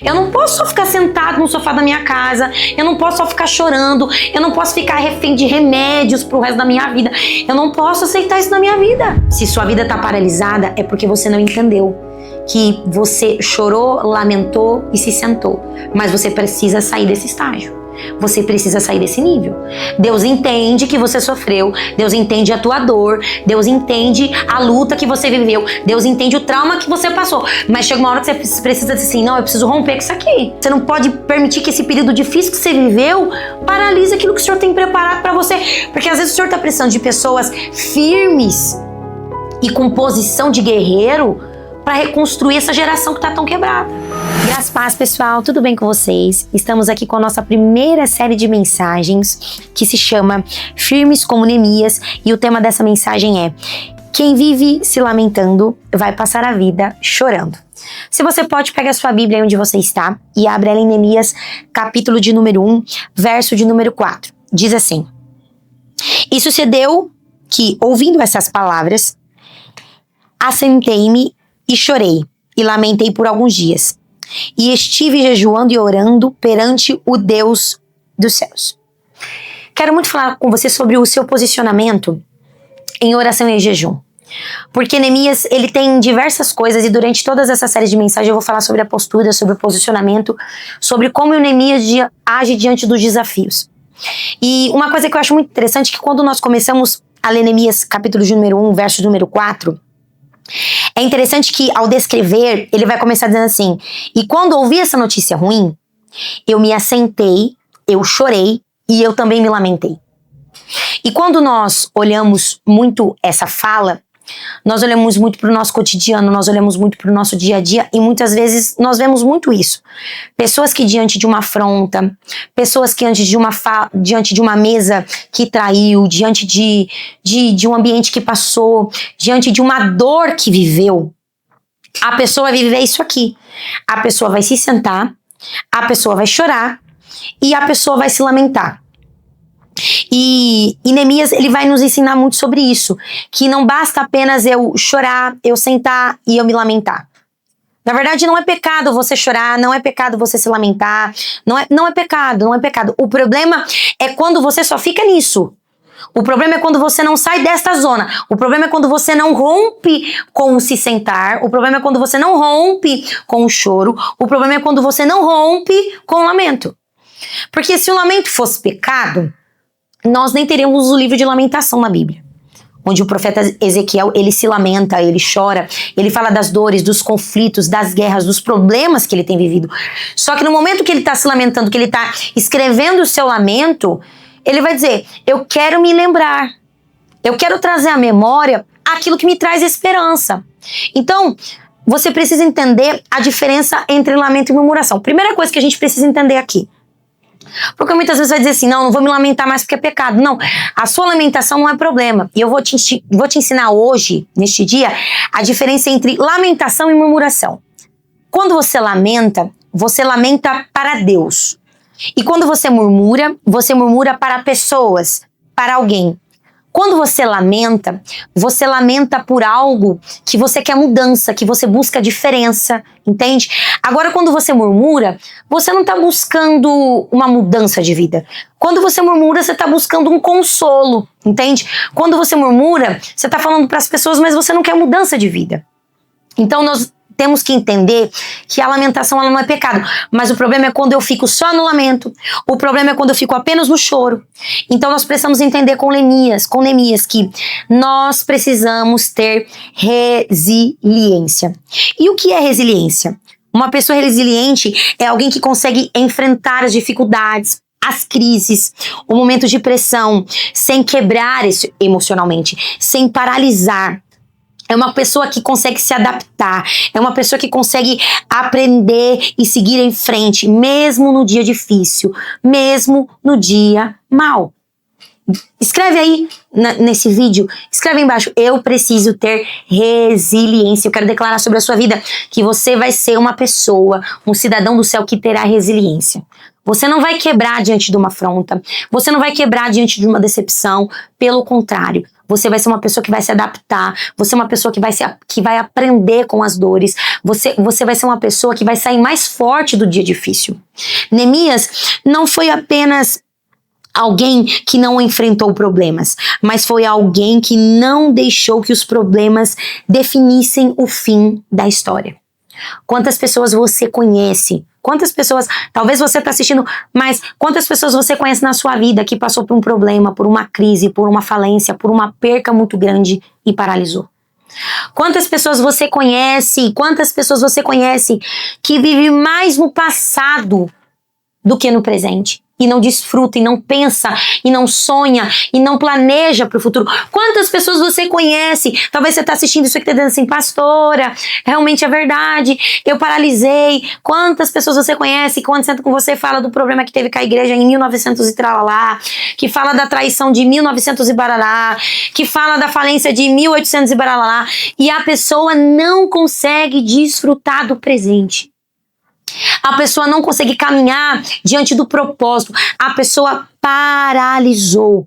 Eu não posso só ficar sentado no sofá da minha casa, eu não posso só ficar chorando, eu não posso ficar refém de remédios pro resto da minha vida. Eu não posso aceitar isso na minha vida. Se sua vida tá paralisada, é porque você não entendeu que você chorou, lamentou e se sentou. Mas você precisa sair desse estágio. Você precisa sair desse nível. Deus entende que você sofreu, Deus entende a tua dor, Deus entende a luta que você viveu, Deus entende o trauma que você passou. Mas chega uma hora que você precisa dizer assim, não, eu preciso romper com isso aqui. Você não pode permitir que esse período difícil que você viveu paralise aquilo que o Senhor tem preparado para você. Porque às vezes o Senhor está precisando de pessoas firmes e com posição de guerreiro para reconstruir essa geração que está tão quebrada. Graças a paz, pessoal, tudo bem com vocês? Estamos aqui com a nossa primeira série de mensagens que se chama Firmes como Neemias, e o tema dessa mensagem é: quem vive se lamentando vai passar a vida chorando. Se você pode, pega a sua Bíblia aí onde você está e abre ela em Neemias, capítulo de número 1, verso de número 4. Diz assim: E sucedeu que, ouvindo essas palavras, assentei-me e chorei, e lamentei por alguns dias. E estive jejuando e orando perante o Deus dos céus. Quero muito falar com você sobre o seu posicionamento em oração e jejum. Porque Neemias, ele tem diversas coisas, e durante todas essas séries de mensagens eu vou falar sobre a postura, sobre o posicionamento, sobre como o Neemias age diante dos desafios. E uma coisa que eu acho muito interessante é que quando nós começamos a ler Neemias, capítulo de número 1, verso número 4, é interessante que ao descrever, ele vai começar dizendo assim: e quando ouvi essa notícia ruim, eu me assentei, eu chorei e eu também me lamentei. E quando nós olhamos muito essa fala, nós olhamos muito para o nosso cotidiano, nós olhamos muito para o nosso dia a dia, e muitas vezes nós vemos muito isso. Pessoas que diante de uma afronta, pessoas que diante de uma mesa que traiu, diante de um ambiente que passou, diante de uma dor que viveu, a pessoa vai viver isso aqui. A pessoa vai se sentar, a pessoa vai chorar e a pessoa vai se lamentar. E Neemias, ele vai nos ensinar muito sobre isso, que não basta apenas eu chorar, eu sentar e eu me lamentar. Na verdade, não é pecado você chorar, não é pecado você se lamentar, não é pecado. O problema é quando você só fica nisso. O problema é quando você não sai desta zona. O problema é quando você não rompe com o se sentar. O problema é quando você não rompe com o choro. O problema é quando você não rompe com o lamento. Porque se o lamento fosse pecado, nós nem teríamos o livro de lamentação na Bíblia, onde o profeta Ezequiel, ele se lamenta, ele chora, ele fala das dores, dos conflitos, das guerras, dos problemas que ele tem vivido. Só que no momento que ele está se lamentando, que ele está escrevendo o seu lamento, ele vai dizer: eu quero me lembrar, eu quero trazer à memória aquilo que me traz esperança. Então, você precisa entender a diferença entre lamento e murmuração. Primeira coisa que a gente precisa entender aqui, porque muitas vezes vai dizer assim: não vou me lamentar mais porque é pecado. Não, a sua lamentação não é problema. E eu vou te ensinar hoje, neste dia, a diferença entre lamentação e murmuração. Quando você lamenta para Deus. E quando você murmura para pessoas, para alguém. Quando você lamenta por algo que você quer mudança, que você busca diferença, entende? Agora, quando você murmura, você não está buscando uma mudança de vida. Quando você murmura, você está buscando um consolo, entende? Quando você murmura, você está falando para as pessoas, mas você não quer mudança de vida. Então, nós temos que entender que a lamentação, ela não é pecado. Mas o problema é quando eu fico só no lamento. O problema é quando eu fico apenas no choro. Então nós precisamos entender com Neemias, que nós precisamos ter resiliência. E o que é resiliência? Uma pessoa resiliente é alguém que consegue enfrentar as dificuldades, as crises, o momento de pressão, sem quebrar emocionalmente, sem paralisar. É uma pessoa que consegue se adaptar, é uma pessoa que consegue aprender e seguir em frente, mesmo no dia difícil, mesmo no dia mau. Escreve aí nesse vídeo, escreve aí embaixo: eu preciso ter resiliência. Eu quero declarar sobre a sua vida que você vai ser uma pessoa, um cidadão do céu que terá resiliência. Você não vai quebrar diante de uma afronta. Você não vai quebrar diante de uma decepção. Pelo contrário, você vai ser uma pessoa que vai se adaptar. Você é uma pessoa que vai aprender com as dores. Você vai ser uma pessoa que vai sair mais forte do dia difícil. Neemias não foi apenas alguém que não enfrentou problemas, mas foi alguém que não deixou que os problemas definissem o fim da história. Quantas pessoas você conhece? Quantas pessoas, talvez você está assistindo, mas quantas pessoas você conhece na sua vida que passou por um problema, por uma crise, por uma falência, por uma perca muito grande e paralisou? Quantas pessoas você conhece? Quantas pessoas você conhece que vive mais no passado do que no presente? E não desfruta, e não pensa, e não sonha, e não planeja para o futuro. Quantas pessoas você conhece? Talvez você está assistindo isso aqui e está dizendo assim, pastora, realmente é verdade, eu paralisei. Quantas pessoas você conhece que quando senta com você fala do problema que teve com a igreja em 1900 e tralalá, que fala da traição de 1900 e barará, que fala da falência de 1800 e barará, e a pessoa não consegue desfrutar do presente. A pessoa não consegue caminhar diante do propósito. A pessoa paralisou.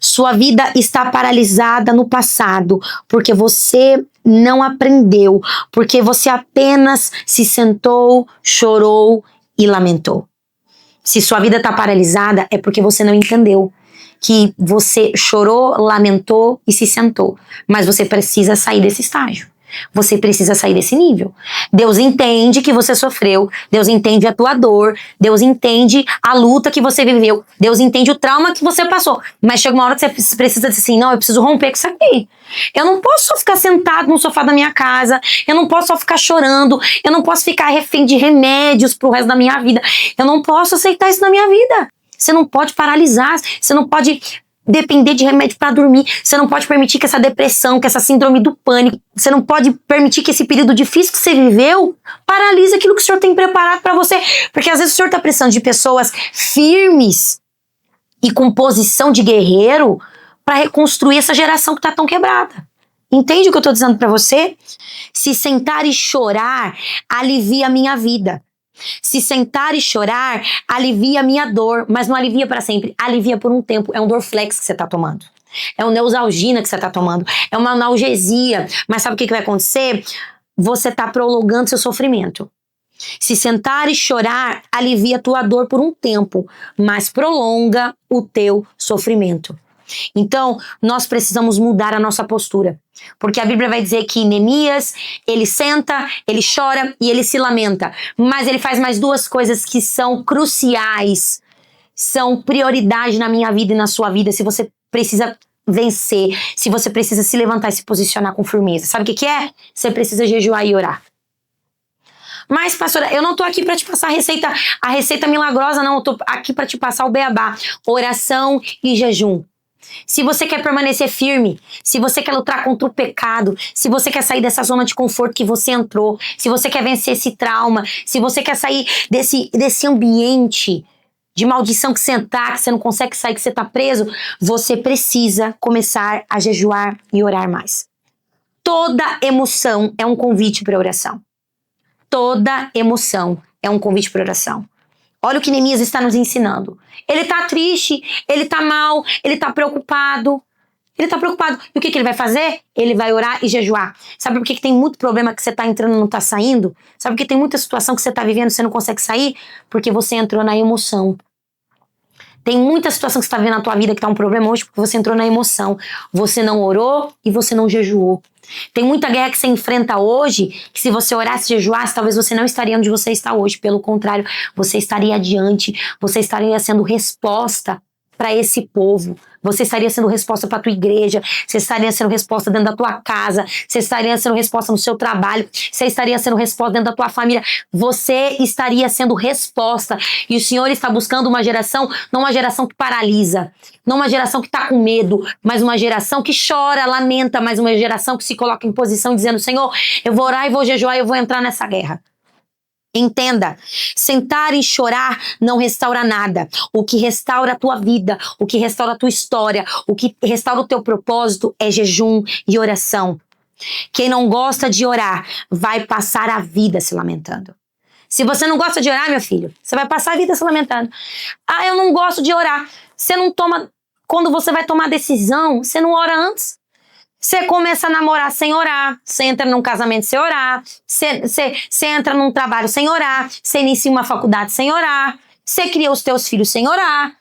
Sua vida está paralisada no passado, porque você não aprendeu, porque você apenas se sentou, chorou e lamentou. Se sua vida está paralisada, é porque você não entendeu que você chorou, lamentou e se sentou. Mas você precisa sair desse estágio. Você precisa sair desse nível. Deus entende que você sofreu, Deus entende a tua dor, Deus entende a luta que você viveu, Deus entende o trauma que você passou. Mas chega uma hora que você precisa dizer assim, não, eu preciso romper com isso aqui. Eu não posso só ficar sentado no sofá da minha casa, eu não posso só ficar chorando, eu não posso ficar refém de remédios pro resto da minha vida. Eu não posso aceitar isso na minha vida. Você não pode paralisar, você não pode depender de remédio para dormir, você não pode permitir que essa depressão, que essa síndrome do pânico, você não pode permitir que esse período difícil que você viveu paralise aquilo que o Senhor tem preparado para você, porque às vezes o Senhor está precisando de pessoas firmes e com posição de guerreiro para reconstruir essa geração que está tão quebrada. Entende o que eu estou dizendo para você? Se sentar e chorar alivia a minha vida. Se sentar e chorar, alivia a minha dor, mas não alivia para sempre, alivia por um tempo. É um Dorflex que você tá tomando, é um Neosaldina que você tá tomando, é uma analgesia, mas sabe o que vai acontecer? Você tá prolongando seu sofrimento. Se sentar e chorar, alivia a tua dor por um tempo, mas prolonga o teu sofrimento. Então, nós precisamos mudar a nossa postura. Porque a Bíblia vai dizer que Neemias, ele senta, ele chora e ele se lamenta. Mas ele faz mais duas coisas que são cruciais, são prioridade na minha vida e na sua vida. Se você precisa vencer, se você precisa se levantar e se posicionar com firmeza. Sabe o que é? Você precisa jejuar e orar. Mas, pastora, eu não tô aqui para te passar a receita milagrosa, não. Eu tô aqui para te passar o beabá. Oração e jejum. Se você quer permanecer firme, se você quer lutar contra o pecado, se você quer sair dessa zona de conforto que você entrou, se você quer vencer esse trauma, se você quer sair desse ambiente de maldição que você tá, que você não consegue sair, que você tá preso, você precisa começar a jejuar e orar mais. Toda emoção é um convite para oração. Toda emoção é um convite para oração. Olha o que Neemias está nos ensinando. Ele tá triste, ele tá mal, ele tá preocupado. Ele tá preocupado. E o que ele vai fazer? Ele vai orar e jejuar. Sabe por que tem muito problema que você tá entrando e não tá saindo? Sabe por que tem muita situação que você tá vivendo e você não consegue sair? Porque você entrou na emoção. Tem muita situação que você tá vivendo na tua vida que tá um problema hoje porque você entrou na emoção. Você não orou e você não jejuou. Tem muita guerra que você enfrenta hoje, que se você orasse e jejuasse, talvez você não estaria onde você está hoje. Pelo contrário, você estaria adiante, você estaria sendo resposta para esse povo. Você estaria sendo resposta para a tua igreja, você estaria sendo resposta dentro da tua casa, você estaria sendo resposta no seu trabalho, você estaria sendo resposta dentro da tua família. Você estaria sendo resposta. E o Senhor está buscando uma geração, não uma geração que paralisa, não uma geração que está com medo, mas uma geração que chora, lamenta, mas uma geração que se coloca em posição dizendo, Senhor, eu vou orar e vou jejuar e eu vou entrar nessa guerra. Entenda, sentar e chorar não restaura nada. O que restaura a tua vida, o que restaura a tua história, o que restaura o teu propósito é jejum e oração. Quem não gosta de orar vai passar a vida se lamentando. Se você não gosta de orar, meu filho, você vai passar a vida se lamentando. Ah, eu não gosto de orar. Você não toma... Quando você vai tomar decisão, você não ora antes. Você começa a namorar sem orar, você entra num casamento sem orar, você entra num trabalho sem orar, você inicia uma faculdade sem orar, você cria os teus filhos sem orar.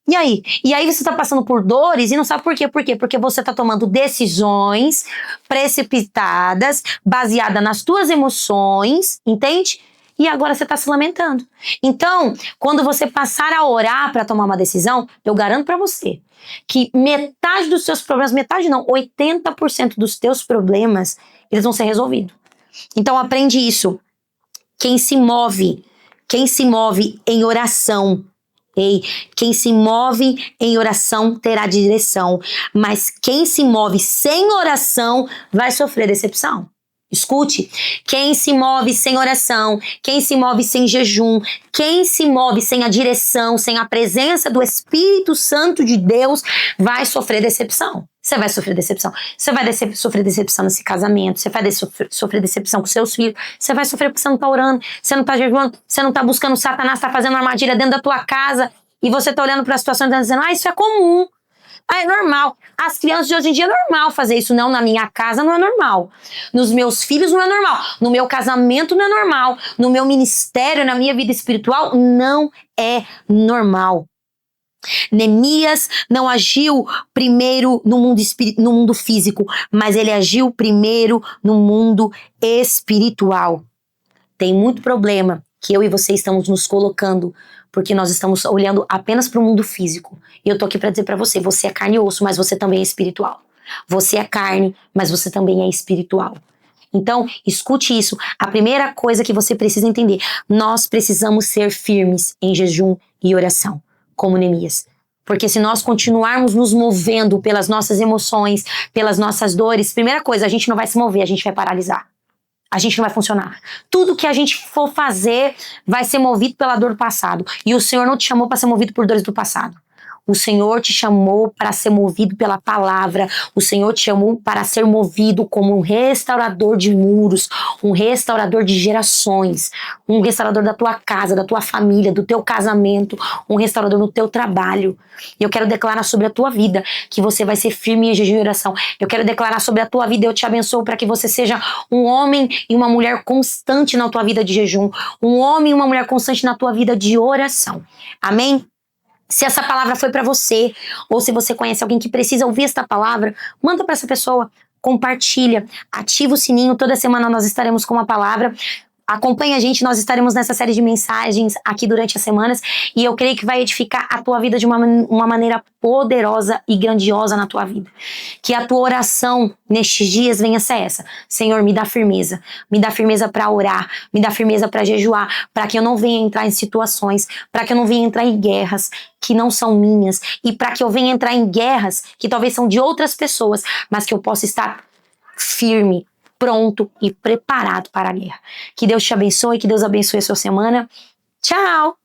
E aí? E aí você tá passando por dores e não sabe por quê. Por quê? Porque você tá tomando decisões precipitadas, baseadas nas tuas emoções, entende? E agora você tá se lamentando. Então, quando você passar a orar para tomar uma decisão, eu garanto para você que metade dos seus problemas, metade não, 80% dos teus problemas, eles vão ser resolvidos. Então aprende isso. Quem se move em oração, quem se move em oração terá direção, mas quem se move sem oração vai sofrer decepção. Escute, quem se move sem oração, quem se move sem jejum, quem se move sem a direção, sem a presença do Espírito Santo de Deus, vai sofrer decepção. Você vai sofrer decepção. Você vai sofrer decepção nesse casamento, você vai sofrer decepção com seus filhos, você vai sofrer porque você não tá orando, você não tá jejuando, você não tá buscando Satanás, tá fazendo uma armadilha dentro da tua casa e você tá olhando para a situação e dizendo, isso é comum. É normal. As crianças de hoje em dia é normal fazer isso. Não, na minha casa não é normal. Nos meus filhos não é normal. No meu casamento não é normal. No meu ministério, na minha vida espiritual, não é normal. Neemias não agiu primeiro no mundo físico, mas ele agiu primeiro no mundo espiritual. Tem muito problema que eu e você estamos nos colocando porque nós estamos olhando apenas para o mundo físico. E eu tô aqui para dizer para você, você é carne e osso, mas você também é espiritual. Você é carne, mas você também é espiritual. Então, escute isso. A primeira coisa que você precisa entender, nós precisamos ser firmes em jejum e oração, como Neemias. Porque se nós continuarmos nos movendo pelas nossas emoções, pelas nossas dores, primeira coisa, a gente não vai se mover, a gente vai paralisar. A gente não vai funcionar. Tudo que a gente for fazer vai ser movido pela dor do passado. E o Senhor não te chamou para ser movido por dores do passado. O Senhor te chamou para ser movido pela palavra. O Senhor te chamou para ser movido como um restaurador de muros, um restaurador de gerações, um restaurador da tua casa, da tua família, do teu casamento, um restaurador no teu trabalho. E eu quero declarar sobre a tua vida que você vai ser firme em jejum e oração. Eu quero declarar sobre a tua vida, eu te abençoo para que você seja um homem e uma mulher constante na tua vida de jejum, um homem e uma mulher constante na tua vida de oração. Amém? Se essa palavra foi para você, ou se você conhece alguém que precisa ouvir esta palavra, manda para essa pessoa, compartilha, ativa o sininho, toda semana nós estaremos com uma palavra. Acompanhe a gente, nós estaremos nessa série de mensagens aqui durante as semanas e eu creio que vai edificar a tua vida de uma maneira poderosa e grandiosa na tua vida. Que a tua oração nestes dias venha ser essa. Senhor, me dá firmeza para orar, me dá firmeza para jejuar, para que eu não venha entrar em situações, para que eu não venha entrar em guerras que não são minhas e para que eu venha entrar em guerras que talvez são de outras pessoas, mas que eu possa estar firme, pronto e preparado para a guerra. Que Deus te abençoe, que Deus abençoe a sua semana. Tchau!